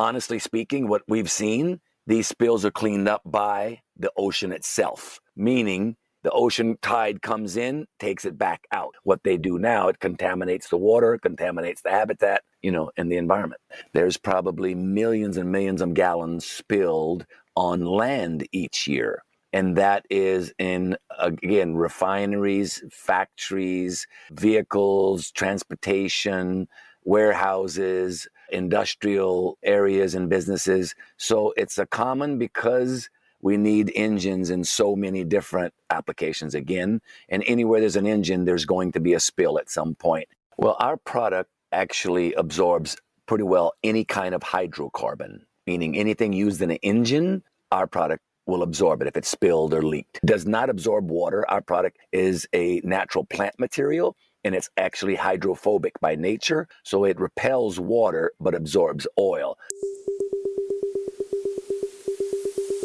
honestly speaking, what we've seen, these spills are cleaned up by the ocean itself, meaning the ocean tide comes in, takes it back out. What they do now, it contaminates the water, contaminates the habitat, and the environment. There's probably millions and millions of gallons spilled on land each year. And that is in, again, refineries, factories, vehicles, transportation, warehouses, industrial areas and businesses. So it's a common because we need engines in so many different applications again. And anywhere there's an engine, there's going to be a spill at some point. Well, our product actually absorbs pretty well any kind of hydrocarbon, meaning anything used in an engine, our product will absorb it if it's spilled or leaked. It does not absorb water. Our product is a natural plant material, and it's actually hydrophobic by nature. So it repels water but absorbs oil.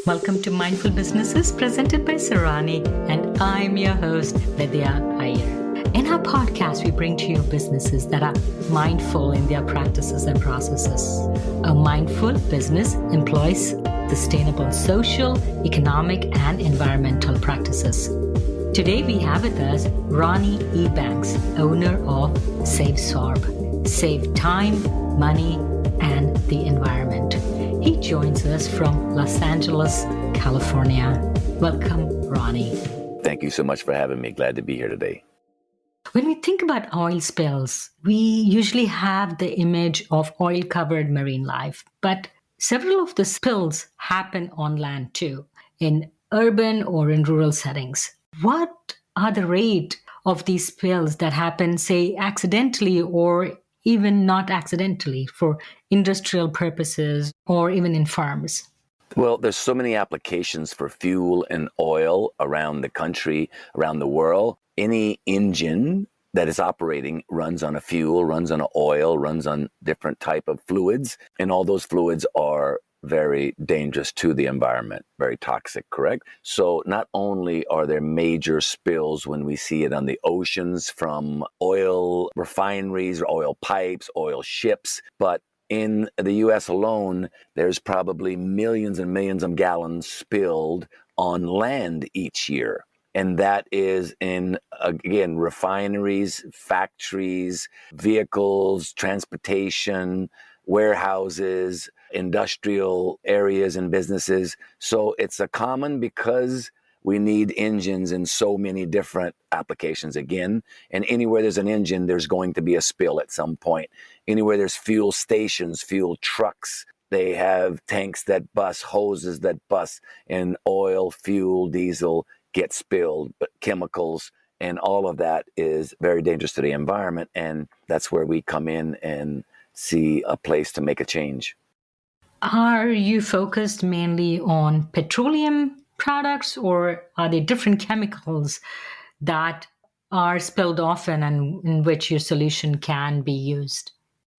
Welcome to Mindful Businesses presented by Sarani, and I'm your host, Vidya Iyer. In our podcast, we bring to you businesses that are mindful in their practices and processes. A mindful business employs sustainable social, economic, and environmental practices. Today, we have with us Ronnie E. Banks, owner of Savesorb. Save time, money, and the environment. He joins us from Los Angeles, California. Welcome, Ronnie. Thank you so much for having me. Glad to be here today. When we think about oil spills, we usually have the image of oil-covered marine life, but several of the spills happen on land too, in urban or in rural settings. What are the rate of these spills that happen, say, accidentally or even not accidentally for industrial purposes or even in farms? Well, there's so many applications for fuel and oil around the country, around the world. Any engine that is operating runs on a fuel, runs on an oil, runs on different type of fluids, and all those fluids are very dangerous to the environment, very toxic, correct? So not only are there major spills when we see it on the oceans from oil refineries, oil pipes, oil ships, but in the U.S. alone, there's probably millions and millions of gallons spilled on land each year. And that is in, again, refineries, factories, vehicles, transportation, warehouses, industrial areas and businesses. So it's a common because we need engines in so many different applications again. And anywhere there's an engine, there's going to be a spill at some point. Anywhere there's fuel stations, fuel trucks, they have tanks that bust, hoses that bust, and oil, fuel, diesel get spilled, but chemicals, and all of that is very dangerous to the environment. And that's where we come in and see a place to make a change. Are you focused mainly on petroleum products, or are there different chemicals that are spilled often and in which your solution can be used?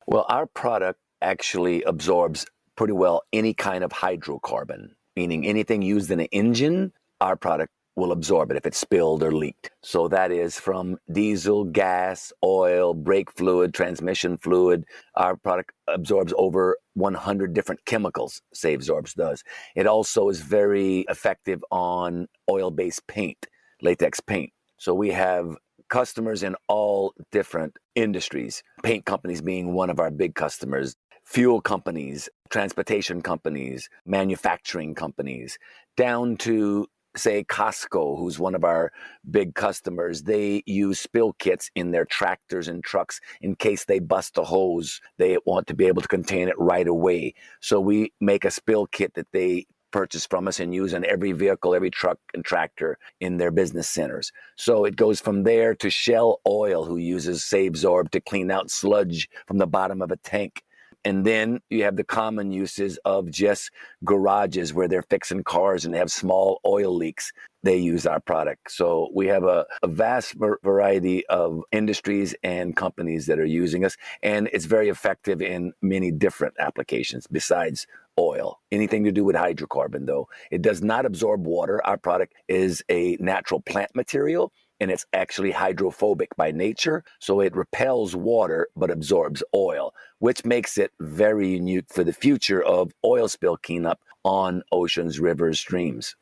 Well, our product actually absorbs pretty well any kind of hydrocarbon, meaning anything used in an engine, our product will absorb it if it's spilled or leaked. So that is from diesel, gas, oil, brake fluid, transmission fluid. Our product absorbs over 100 different chemicals, Savesorb does. It also is very effective on oil-based paint, latex paint. So we have customers in all different industries, paint companies being one of our big customers, fuel companies, transportation companies, manufacturing companies, down to say Costco, who's one of our big customers. They use spill kits in their tractors and trucks in case they bust a hose. They want to be able to contain it right away. So we make a spill kit that they purchase from us and use on every vehicle, every truck and tractor in their business centers. So it goes from there to Shell Oil, who uses Savesorb to clean out sludge from the bottom of a tank. And then you have the common uses of just garages where they're fixing cars and have small oil leaks. They use our product. So we have a vast variety of industries and companies that are using us. And it's very effective in many different applications besides oil. Anything to do with hydrocarbon, though. It does not absorb water. Our product is a natural plant material, and it's actually hydrophobic by nature. So it repels water but absorbs oil, which makes it very unique for the future of oil spill cleanup on oceans, rivers, streams.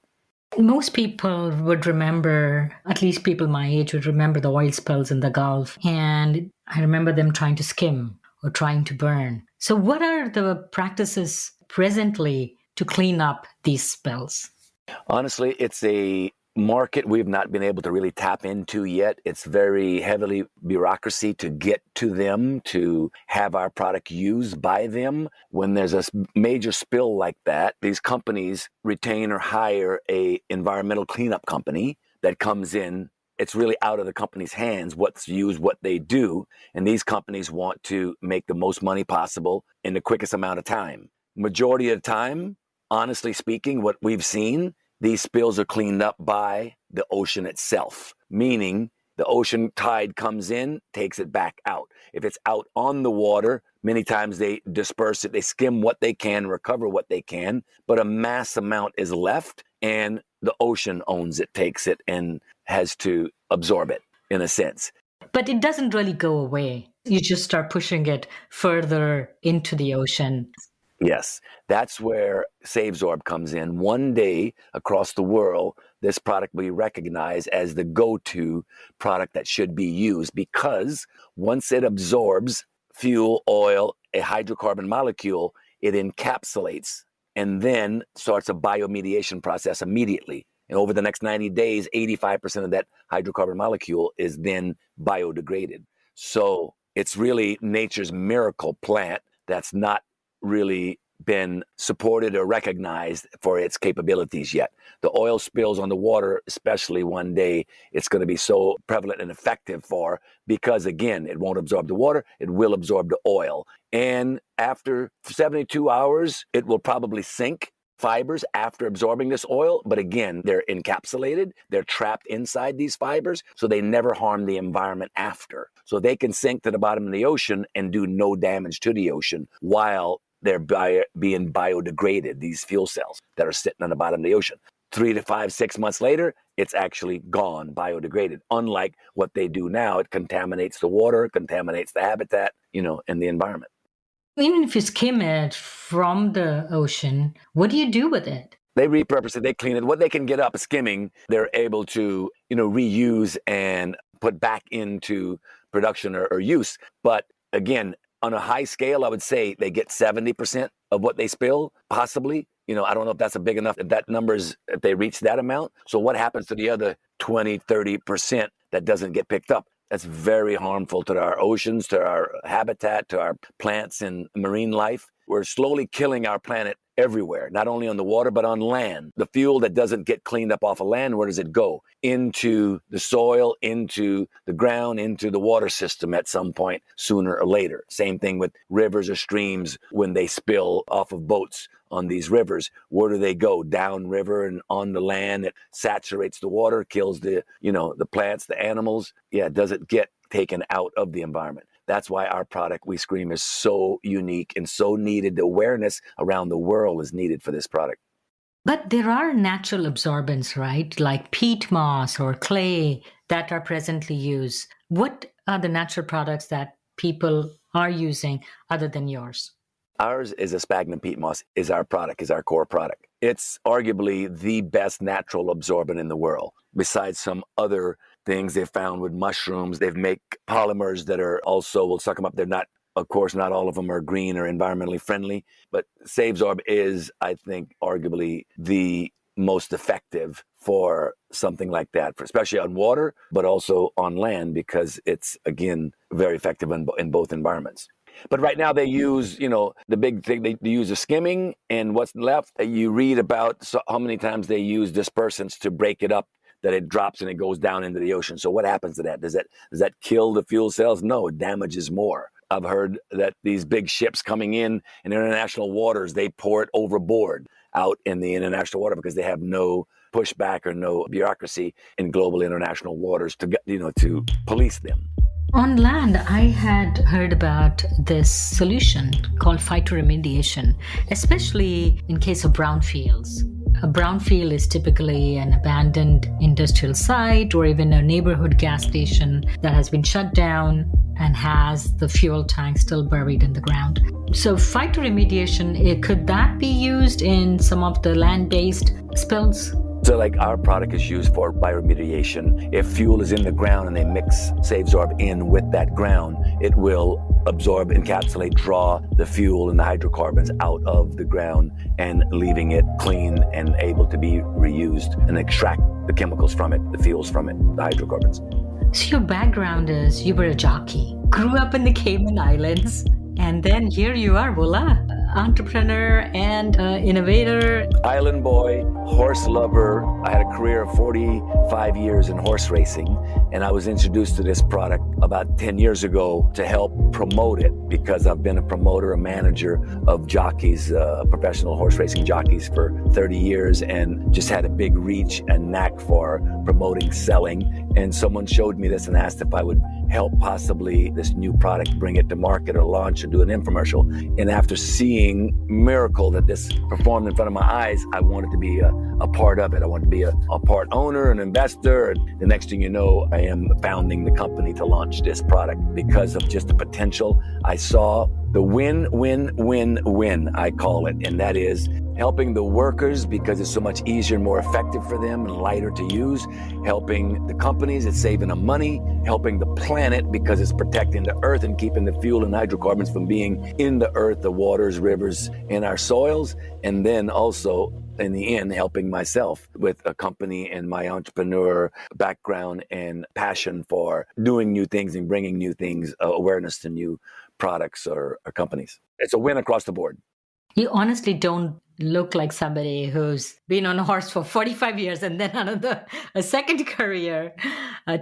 Most people would remember, at least people my age would remember the oil spills in the Gulf. And I remember them trying to skim or trying to burn. So what are the practices presently to clean up these spills? Honestly, it's a market we've not been able to really tap into yet. It's very heavily bureaucracy to get to them, to have our product used by them. When there's a major spill like that, these companies retain or hire a environmental cleanup company that comes in. It's really out of the company's hands what's used, what they do. And these companies want to make the most money possible in the quickest amount of time. Majority of the time, honestly speaking, what we've seen, these spills are cleaned up by the ocean itself, meaning the ocean tide comes in, takes it back out. If it's out on the water, many times they disperse it, they skim what they can, recover what they can, but a mass amount is left and the ocean owns it, takes it, and has to absorb it in a sense. But it doesn't really go away. You just start pushing it further into the ocean. Yes, that's where Savesorb comes in. One day across the world, this product will be recognized as the go-to product that should be used because once it absorbs fuel, oil, a hydrocarbon molecule, it encapsulates and then starts a biomediation process immediately. And over the next 90 days, 85% of that hydrocarbon molecule is then biodegraded. So it's really nature's miracle plant that's not really been supported or recognized for its capabilities yet. The oil spills on the water, especially one day, it's going to be so prevalent and effective for, because again, it won't absorb the water, it will absorb the oil. And after 72 hours, it will probably sink fibers after absorbing this oil. But again, they're encapsulated, they're trapped inside these fibers, so they never harm the environment after. So they can sink to the bottom of the ocean and do no damage to the ocean while they're being biodegraded, these fuel cells that are sitting on the bottom of the ocean. 3 to 5, 6 months later, it's actually gone, biodegraded. Unlike what they do now, it contaminates the water, contaminates the habitat, and the environment. Even if you skim it from the ocean, what do you do with it? They repurpose it, they clean it. What they can get up skimming, they're able to, reuse and put back into production or use. But again, on a high scale, I would say they get 70% of what they spill, possibly. I don't know if that's a big enough, if that numbers, if they reach that amount. So what happens to the other 20, 30% that doesn't get picked up? That's very harmful to our oceans, to our habitat, to our plants and marine life. We're slowly killing our planet everywhere, not only on the water, but on land. The fuel that doesn't get cleaned up off of land, where does it go? Into the soil, into the ground, into the water system at some point, sooner or later. Same thing with rivers or streams when they spill off of boats on these rivers. Where do they go? Down river and on the land. It saturates the water, kills the plants, the animals. Yeah, does it get taken out of the environment? That's why our product, We Scream, is so unique and so needed. The awareness around the world is needed for this product. But there are natural absorbents, right? Like peat moss or clay that are presently used. What are the natural products that people are using other than yours? Ours is a sphagnum peat moss, is our product, is our core product. It's arguably the best natural absorbent in the world, besides some other things they've found with mushrooms. They've make polymers that are also, we'll suck them up. They're not, of course, not all of them are green or environmentally friendly, but Savesorb is, I think, arguably the most effective for something like that, especially on water, but also on land, because it's, again, very effective in both environments. But right now they use, the big thing, they use the skimming, and what's left, you read about how many times they use dispersants to break it up, that it drops and it goes down into the ocean. So what happens to that? Does that kill the fuel cells? No, it damages more. I've heard that these big ships coming in international waters, they pour it overboard out in the international water because they have no pushback or no bureaucracy in global international waters to police them. On land, I had heard about this solution called phytoremediation, especially in case of brownfields. A brownfield is typically an abandoned industrial site or even a neighborhood gas station that has been shut down and has the fuel tank still buried in the ground. So phytoremediation, could that be used in some of the land-based spills? So like our product is used for bioremediation. If fuel is in the ground and they mix Savesorb in with that ground, it will absorb, encapsulate, draw the fuel and the hydrocarbons out of the ground and leaving it clean and able to be reused and extract the chemicals from it, the fuels from it, the hydrocarbons. So your background is you were a jockey, grew up in the Cayman Islands, and then here you are, voila, entrepreneur and innovator. Island boy, horse lover. I had a career of 45 years in horse racing, and I was introduced to this product about 10 years ago to help promote it because I've been a promoter, a manager of jockeys, professional horse racing jockeys for 30 years, and just had a big reach and knack for promoting, selling. And someone showed me this and asked if I would help possibly this new product, bring it to market or launch or do an infomercial. And after seeing miracle that this performed in front of my eyes, I wanted to be a part of it. I wanted to be a part owner, an investor. And the next thing you know, I am founding the company to launch this product because of just the potential I saw. The win, win, win, win, I call it. And that is helping the workers because it's so much easier and more effective for them and lighter to use. Helping the companies, it's saving them money. Helping the planet because it's protecting the earth and keeping the fuel and hydrocarbons from being in the earth, the waters, rivers, and our soils. And then also, in the end, helping myself with a company and my entrepreneur background and passion for doing new things and bringing new things, awareness to new products or companies. It's a win across the board. You honestly don't look like somebody who's been on a horse for 45 years and then a second career,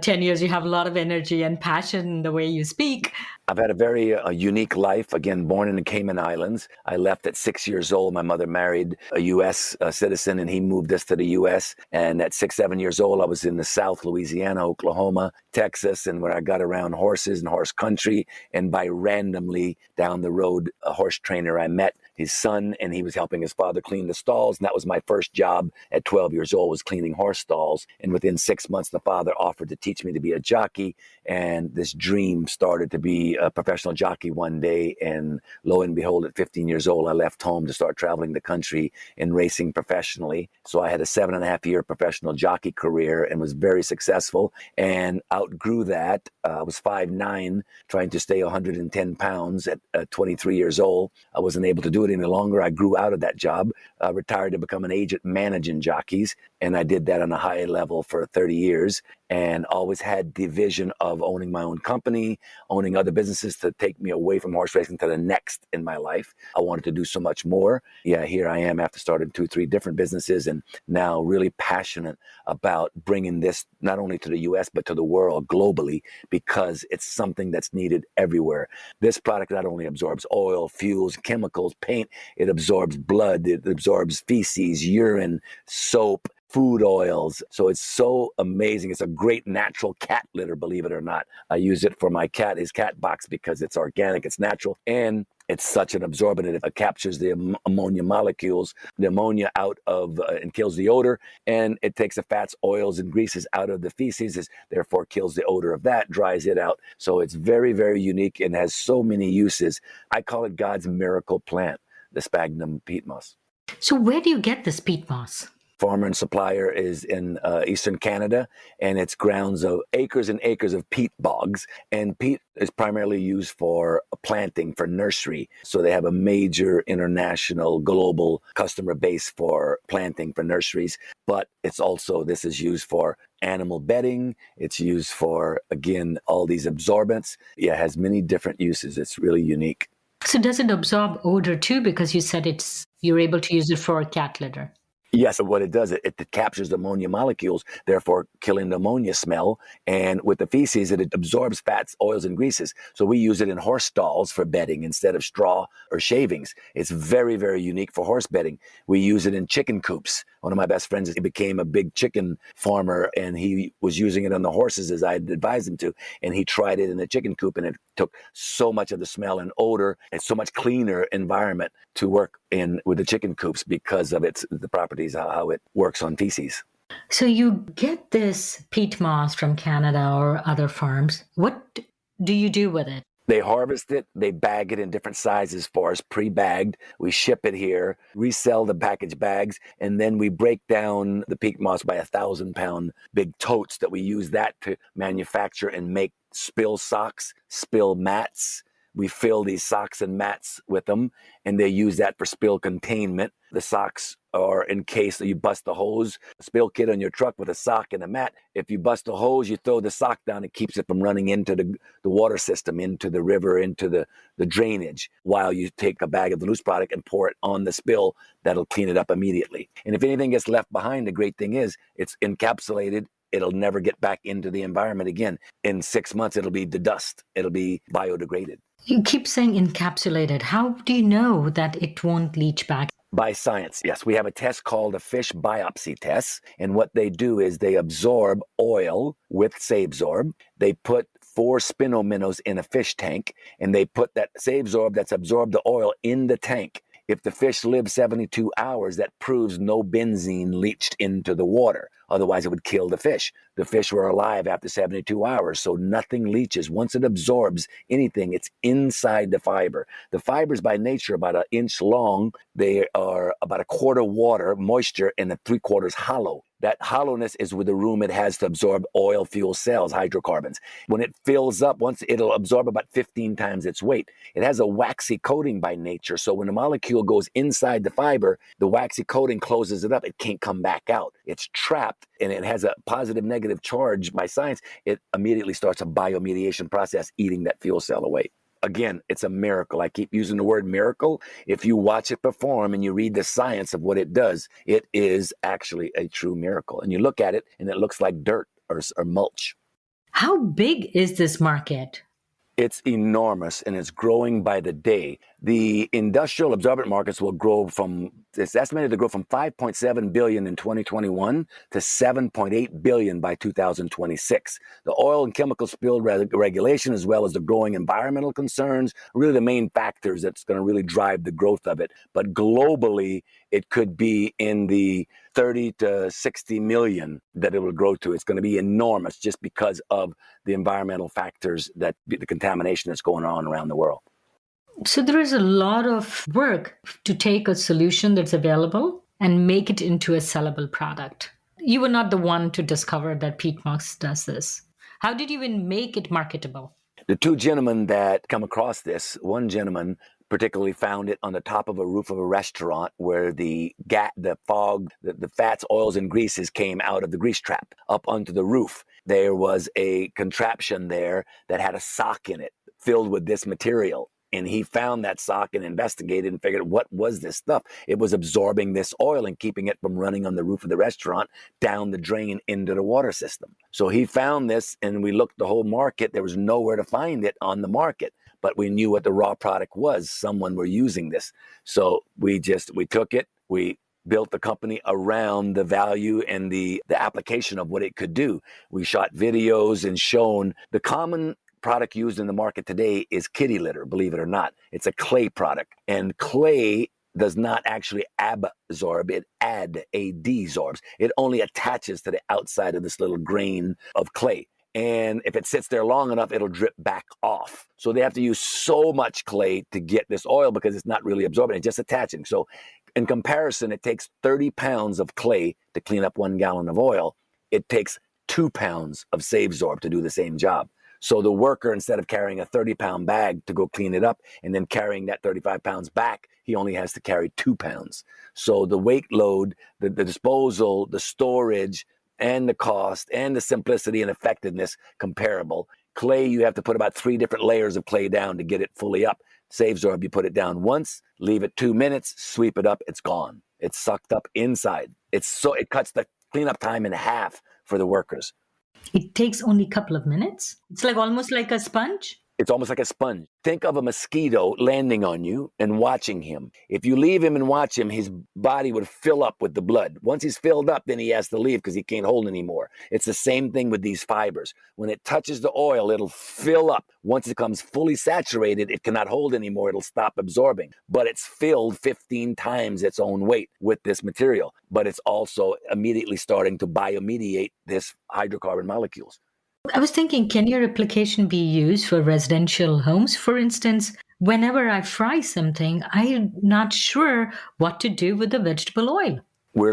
10 years. You have a lot of energy and passion in the way you speak. I've had a very unique life. Again, born in the Cayman Islands. I left at 6 years old. My mother married a U.S. Citizen, and he moved us to the U.S. And at 6, 7 years old, I was in the South, Louisiana, Oklahoma, Texas, and where I got around horses and horse country. And by randomly down the road, a horse trainer I met, his son, and he was helping his father clean the stalls. And that was my first job at 12 years old, was cleaning horse stalls. And within 6 months, the father offered to teach me to be a jockey. And this dream started to be a professional jockey one day. And lo and behold, at 15 years old, I left home to start traveling the country and racing professionally. So I had a 7.5-year professional jockey career and was very successful and outgrew that. I was 5'9", trying to stay 110 pounds at 23 years old. I wasn't able to do it any longer. I grew out of that job, retired to become an agent managing jockeys. And I did that on a high level for 30 years and always had the vision of owning my own company, owning other businesses to take me away from horse racing to the next in my life. I wanted to do so much more. Yeah, here I am after starting 2, 3 different businesses and now really passionate about bringing this not only to the U.S. but to the world globally because it's something that's needed everywhere. This product not only absorbs oil, fuels, chemicals, paint, it absorbs blood, it absorbs feces, urine, soap, food oils. So it's so amazing. It's a great natural cat litter, believe it or not. I use it for my cat, his cat box, because it's organic, it's natural, and it's such an absorbent. It captures the ammonia molecules, the ammonia out of and kills the odor, and it takes the fats, oils, and greases out of the feces, therefore kills the odor of that, dries it out. So it's very, very unique and has so many uses. I call it God's miracle plant, the sphagnum peat moss. So where do you get this peat moss? Farmer and supplier is in eastern Canada, and it's grounds of acres and acres of peat bogs. And peat is primarily used for planting for nursery. So they have a major international global customer base for planting for nurseries. But it's also, this is used for animal bedding. It's used for, again, all these absorbents. Yeah, it has many different uses. It's really unique. So does it absorb odor too? Because you said you're able to use it for cat litter. Yes, what it does, it captures the ammonia molecules, therefore killing the ammonia smell. And with the feces, it absorbs fats, oils, and greases. So we use it in horse stalls for bedding instead of straw or shavings. It's very, very unique for horse bedding. We use it in chicken coops. One of my best friends, he became a big chicken farmer, and he was using it on the horses as I had advised him to. And he tried it in the chicken coop, and it took so much of the smell and odor. It's so much cleaner environment to work in with the chicken coops because of the properties properties, how it works on feces. So you get this peat moss from Canada or other farms. What do you do with it? They harvest it, they bag it in different sizes for us, pre-bagged. We ship it here, resell the packaged bags, and then we break down the peat moss by 1,000-pound big totes that we use that to manufacture and make spill socks, spill mats. We fill these socks and mats with them, and they use that for spill containment. The socks are in case you bust a hose, spill kit on your truck with a sock and a mat. If you bust a hose, you throw the sock down. It keeps it from running into the water system, into the river, into the drainage, while you take a bag of the loose product and pour it on the spill. That'll clean it up immediately. And if anything gets left behind, the great thing is it's encapsulated. It'll never get back into the environment again. In 6 months, it'll be the dust. It'll be biodegraded. You keep saying encapsulated. How do you know that it won't leach back? By science, yes. We have a test called a fish biopsy test. And what they do is they absorb oil with Savesorb. They put 4 spino minnows in a fish tank, and they put that Savesorb that's absorbed the oil in the tank. If the fish lives 72 hours, that proves no benzene leached into the water. Otherwise, it would kill the fish. The fish were alive after 72 hours, so nothing leaches. Once it absorbs anything, it's inside the fiber. The fibers by nature are about 1 inch long. They are about 1/4 water, moisture, and 3/4 hollow. That hollowness is with the room it has to absorb oil, fuel cells, hydrocarbons. When it fills up, once it'll absorb about 15 times its weight. It has a waxy coating by nature, so when the molecule goes inside the fiber, the waxy coating closes it up. It can't come back out. It's trapped, and it has a positive-negative charge by science. It immediately starts a biomediation process, eating that fuel cell away. Again, it's a miracle. I keep using the word miracle. If you watch it perform and you read the science of what it does, it is actually a true miracle. And you look at it, and it looks like dirt or mulch. How big is this market? It's enormous, and it's growing by the day. The industrial absorbent markets will grow it's estimated to grow from 5.7 billion in 2021 to 7.8 billion by 2026. The oil and chemical spill regulation, as well as the growing environmental concerns, are really the main factors that's going to really drive the growth of it. But globally, it could be in the 30 to 60 million that it will grow to. It's going to be enormous just because of the environmental factors, that the contamination that's going on around the world. So there is a lot of work to take a solution that's available and make it into a sellable product. You were not the one to discover that peat moss does this. How did you even make it marketable? The 2 gentlemen that come across this, one gentleman particularly found it on the top of a roof of a restaurant where the fog, the fats, oils, and greases came out of the grease trap up onto the roof. There was a contraption there that had a sock in it filled with this material. And he found that sock and investigated and figured, what was this stuff? It was absorbing this oil and keeping it from running on the roof of the restaurant down the drain into the water system. So he found this, and we looked the whole market. There was nowhere to find it on the market, but we knew what the raw product was. Someone were using this. So we took it, we built the company around the value and the application of what it could do. We shot videos and shown the common product used in the market today is kitty litter, believe it or not. It's a clay product. And clay does not actually absorb, it adsorbs. It only attaches to the outside of this little grain of clay. And if it sits there long enough, it'll drip back off. So they have to use so much clay to get this oil because it's not really absorbing, it's just attaching. So in comparison, it takes 30 pounds of clay to clean up 1 gallon of oil. It takes 2 pounds of Savesorb to do the same job. So the worker, instead of carrying a 30-pound bag to go clean it up and then carrying that 35 pounds back, he only has to carry 2 pounds. So the weight load, the disposal, the storage, and the cost, and the simplicity and effectiveness comparable. Clay, you have to put about 3 different layers of clay down to get it fully up. Savesorb, you put it down once, leave it 2 minutes, sweep it up, it's gone. It's sucked up inside. It cuts the cleanup time in half for the workers. It takes only a couple of minutes? It's like almost like a sponge? It's almost like a sponge. Think of a mosquito landing on you and watching him. If you leave him and watch him, his body would fill up with the blood. Once he's filled up, then he has to leave because he can't hold anymore. It's the same thing with these fibers. When it touches the oil, it'll fill up. Once it becomes fully saturated, it cannot hold anymore. It'll stop absorbing. But it's filled 15 times its own weight with this material. But it's also immediately starting to biomediate this hydrocarbon molecules. I was thinking, can your application be used for residential homes? For instance, whenever I fry something, I'm not sure what to do with the vegetable oil. We're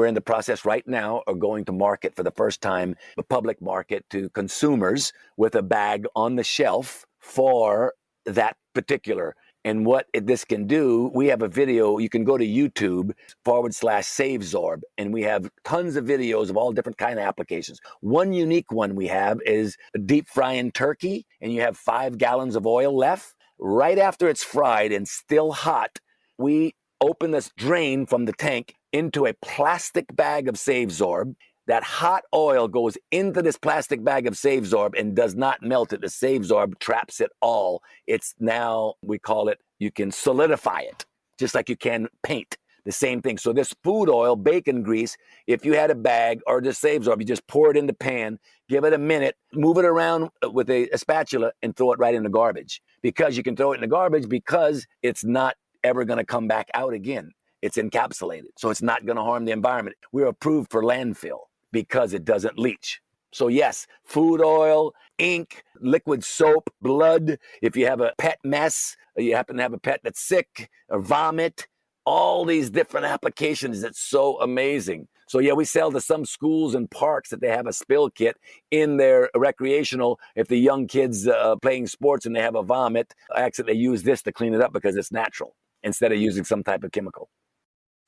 in the process right now of going to market for the first time, the public market to consumers with a bag on the shelf for that particular. And what this can do, we have a video, you can go to YouTube /Savesorb, and we have tons of videos of all different kind of applications. One unique one we have is deep frying turkey, and you have 5 gallons of oil left. Right after it's fried and still hot, we open this drain from the tank into a plastic bag of Savesorb. That hot oil goes into this plastic bag of Savesorb and does not melt it. The Savesorb traps it all. It's now, we call it, you can solidify it, just like you can paint. The same thing. So this food oil, bacon grease, if you had a bag or the Savesorb, you just pour it in the pan, give it a minute, move it around with a spatula and throw it right in the garbage. Because you can throw it in the garbage because it's not ever going to come back out again. It's encapsulated. So it's not going to harm the environment. We're approved for landfill because it doesn't leach. So yes, food oil, ink, liquid soap, blood. If you have a pet mess, or you happen to have a pet that's sick, or vomit, all these different applications. That's so amazing. So yeah, we sell to some schools and parks that they have a spill kit in their recreational. If the young kids playing sports and they have a vomit, actually they use this to clean it up because it's natural instead of using some type of chemical.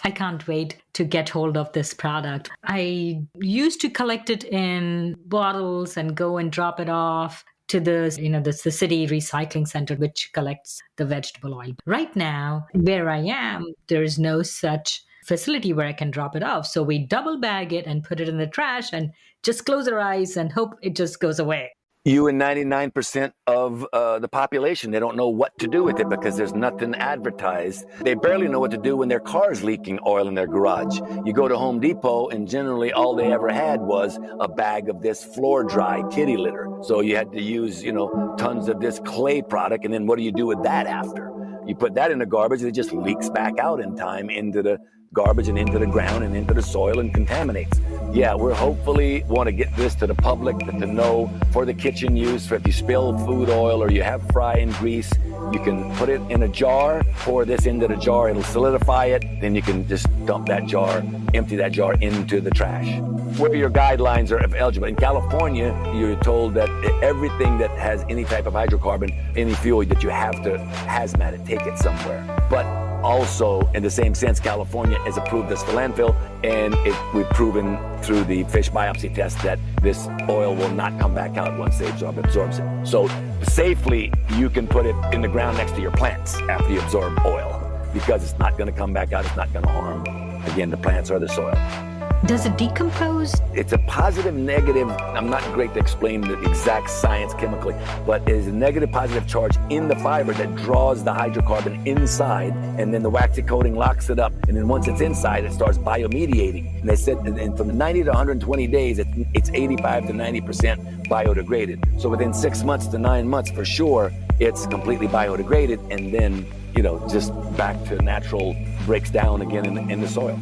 I can't wait to get hold of this product. I used to collect it in bottles and go and drop it off to the city recycling center, which collects the vegetable oil. Right now, where I am, there is no such facility where I can drop it off. So we double bag it and put it in the trash and just close our eyes and hope it just goes away. You and 99% of the population, they don't know what to do with it because there's nothing advertised. They barely know what to do when their car's leaking oil in their garage. You go to Home Depot and generally all they ever had was a bag of this floor dry kitty litter. So you had to use, tons of this clay product. And then what do you do with that after? You put that in the garbage, it just leaks back out in time into the garbage and into the ground and into the soil and contaminates. Yeah, we're hopefully want to get this to the public to know for the kitchen use. For if you spill food oil or you have frying grease, you can put it in a jar, pour this into the jar, it'll solidify it, then you can just dump that jar, empty that jar into the trash. Where your guidelines are eligible. In California, you're told that everything that has any type of hydrocarbon, any fuel, that you have to hazmat it, take it somewhere. But also, in the same sense, California is approved this for landfill, and we've proven through the fish biopsy test that this oil will not come back out once Savesorb absorbs it. So safely, you can put it in the ground next to your plants after you absorb oil, because it's not going to come back out, it's not going to harm, again, the plants or the soil. Does it decompose? It's a positive, negative. I'm not great to explain the exact science chemically, but there's a negative, positive charge in the fiber that draws the hydrocarbon inside, and then the waxy coating locks it up. And then once it's inside, it starts biomediating. And they said and from 90 to 120 days, it's 85 to 90% biodegraded. So within 6 months to 9 months, for sure, it's completely biodegraded, and then, just back to natural, breaks down again in the soil.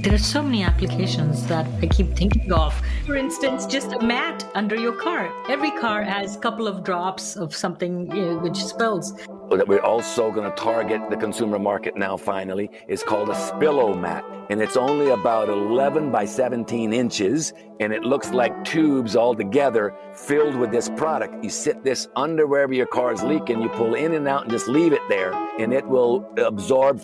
There are so many applications that I keep thinking of. For instance, just a mat under your car. Every car has a couple of drops of something which spills. That we're also going to target the consumer market now finally is called a spillo mat. And it's only about 11 by 17 inches. And it looks like tubes all together filled with this product. You sit this under wherever your car is leaking. You pull in and out and just leave it there. And it will absorb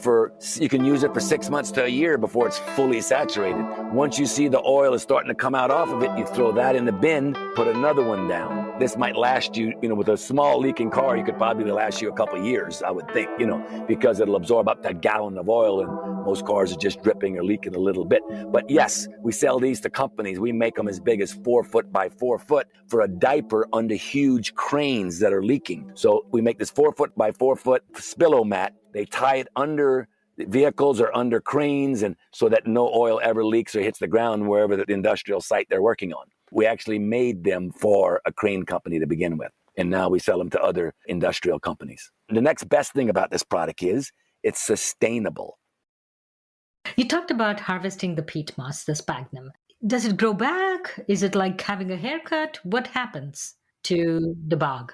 you can use it for 6 months to a year before it's fully saturated. Once you see the oil is starting to come out off of it, you throw that in the bin, put another one down. this might last you, with a small leaking car, you could probably last you a couple of years, I would think, because it'll absorb up to a gallon of oil, and most cars are just dripping or leaking a little bit. But yes, we sell these to companies. We make them as big as 4 foot by 4 foot for a diaper under huge cranes that are leaking. So we make this 4 foot by 4 foot spillo mat. They tie it under vehicles or under cranes, and so that no oil ever leaks or hits the ground wherever the industrial site they're working on. We actually made them for a crane company to begin with, and now we sell them to other industrial companies. The next best thing about this product is it's sustainable. You talked about harvesting the peat moss, the sphagnum. Does it grow back? Is it like having a haircut? What happens to the bog?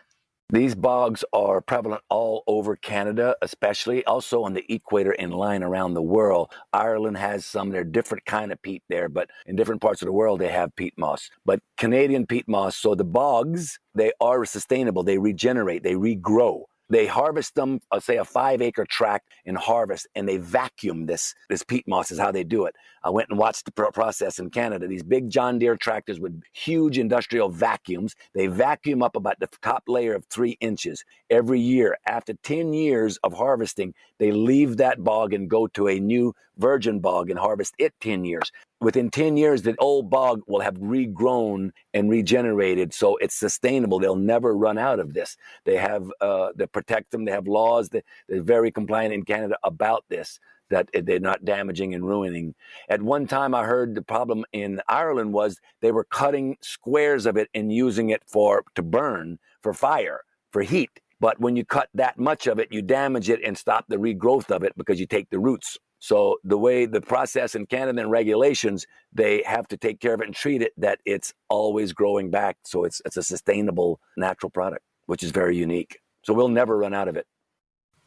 These bogs are prevalent all over Canada, especially also on the equator and line around the world. Ireland has some. They're different kind of peat there, but in different parts of the world, they have peat moss. But Canadian peat moss, so the bogs, they are sustainable. They regenerate, they regrow. They harvest them, say a 5-acre tract and harvest, and they vacuum this peat moss is how they do it. I went and watched the process in Canada. These big John Deere tractors with huge industrial vacuums. They vacuum up about the top layer of 3 inches every year. After 10 years of harvesting, they leave that bog and go to a new virgin bog and harvest it 10 years. Within 10 years, the old bog will have regrown and regenerated, so it's sustainable. They'll never run out of this. They have, they protect them. They have laws. They're very compliant in Canada about this, that they're not damaging and ruining. At one time, I heard the problem in Ireland was they were cutting squares of it and using it to burn, for fire, for heat. But when you cut that much of it, you damage it and stop the regrowth of it because you take the roots. So the way the process in Canada and regulations, they have to take care of it and treat it that it's always growing back. So it's a sustainable natural product, which is very unique. So we'll never run out of it.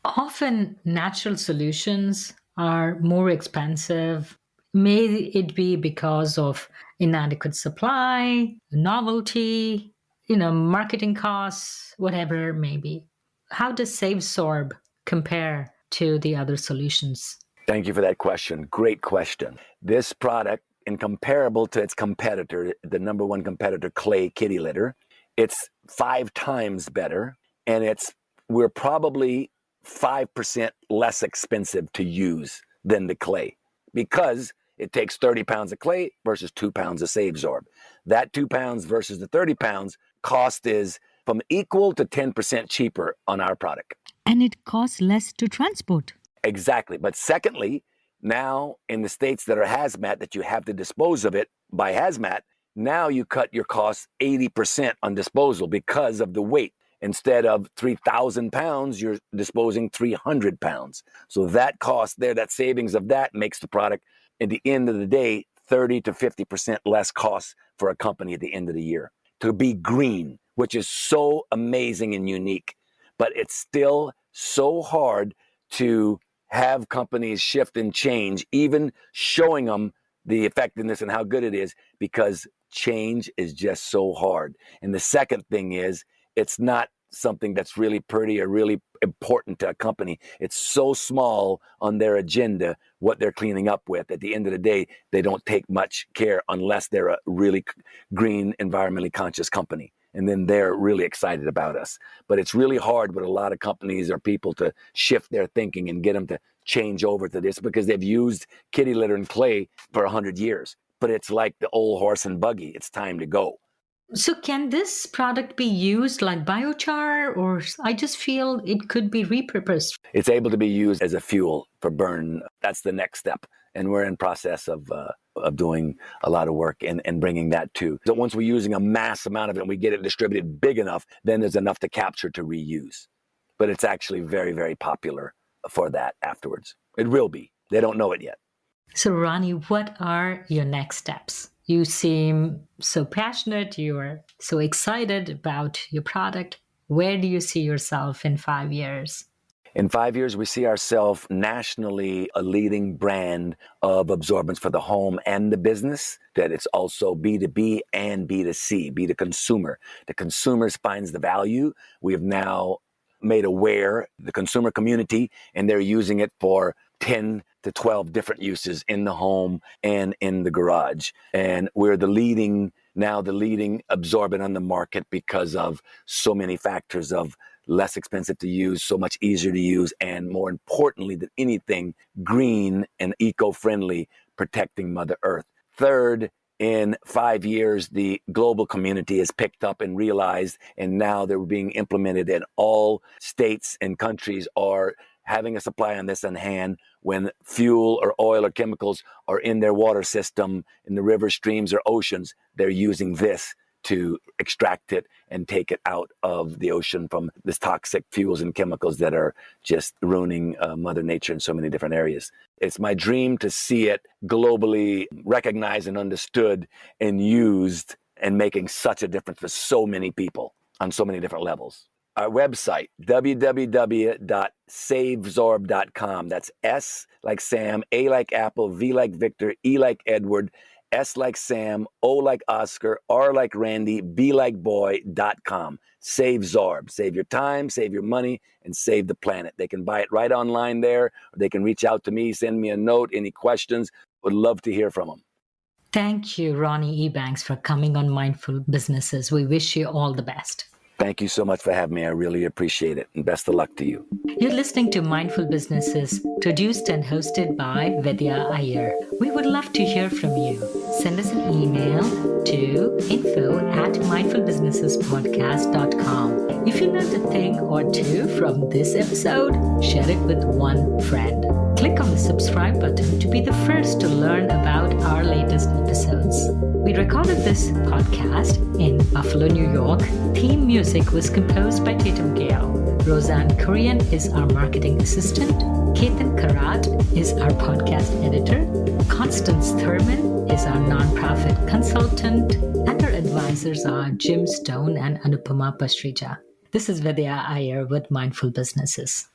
Often natural solutions are more expensive. May it be because of inadequate supply, novelty, marketing costs, whatever it may be. How does Savesorb compare to the other solutions? Thank you for that question. Great question. This product, incomparable to its competitor, the number one competitor, clay kitty litter, it's 5 times better, and we're probably 5% less expensive to use than the clay, because it takes 30 pounds of clay versus 2 pounds of Savesorb. That 2 pounds versus the 30 pounds cost is from equal to 10% cheaper on our product. And it costs less to transport. Exactly. But secondly, now in the states that are hazmat, that you have to dispose of it by hazmat, now you cut your costs 80% on disposal because of the weight. Instead of 3,000 pounds, you're disposing 300 pounds. So that cost there, that savings of that makes the product, at the end of the day, 30 to 50% less cost for a company at the end of the year. To be green, which is so amazing and unique, but it's still so hard to have companies shift and change, even showing them the effectiveness and how good it is, because change is just so hard. And the second thing is, it's not something that's really pretty or really important to a company. It's so small on their agenda, what they're cleaning up with. At the end of the day, they don't take much care unless they're a really green, environmentally conscious company. And then they're really excited about us. But it's really hard with a lot of companies or people to shift their thinking and get them to change over to this, because they've used kitty litter and clay for 100 years. But it's like the old horse and buggy. It's time to go. So can this product be used like biochar, or I just feel it could be repurposed? It's able to be used as a fuel for burn. That's the next step. And we're in process of doing a lot of work and bringing that too. So once we're using a mass amount of it and we get it distributed big enough, then there's enough to capture to reuse. But it's actually very, very popular for that afterwards. It will be. They don't know it yet. So Ronnie, what are your next steps? You seem so passionate. You are so excited about your product. Where do you see yourself in 5 years? In 5 years, we see ourselves nationally a leading brand of absorbents for the home and the business, that it's also B2B and B2C, be the consumer. The consumer finds the value. We have now made aware the consumer community, and they're using it for 10 to 12 different uses in the home and in the garage. And we're the leading now the leading absorbent on the market because of so many factors of less expensive to use, so much easier to use, and more importantly than anything, green and eco-friendly, protecting Mother Earth. Third, in 5 years, the global community has picked up and realized, and now they're being implemented, and all states and countries are having a supply on this on hand. When fuel or oil or chemicals are in their water system, in the rivers, streams, or oceans, they're using this to extract it and take it out of the ocean from this toxic fuels and chemicals that are just ruining Mother Nature in so many different areas. It's my dream to see it globally recognized and understood and used and making such a difference for so many people on so many different levels. Our website, www.savesorb.com. That's S like Sam, A like Apple, V like Victor, E like Edward, S like Sam, O like Oscar, R like Randy, B like boy.com. Savesorb. Save your time, save your money, and save the planet. They can buy it right online there, or they can reach out to me, send me a note, any questions. Would love to hear from them. Thank you, Ronnie Ebanks, for coming on Mindful Businesses. We wish you all the best. Thank you so much for having me. I really appreciate it. And best of luck to you. You're listening to Mindful Businesses, produced and hosted by Vidya Iyer. We would love to hear from you. Send us an email to info@mindfulbusinessespodcast.com. If you learned a thing or two from this episode, share it with one friend. Click on the subscribe button to be the first to learn about our latest episodes. We recorded this podcast in Buffalo, New York. Theme music was composed by Tatum Gale. Roseanne Korean is our marketing assistant. Ketan Karat is our podcast editor. Constance Thurman is our nonprofit consultant. And our advisors are Jim Stone and Anupama Pastrija. This is Vidya Iyer with Mindful Businesses.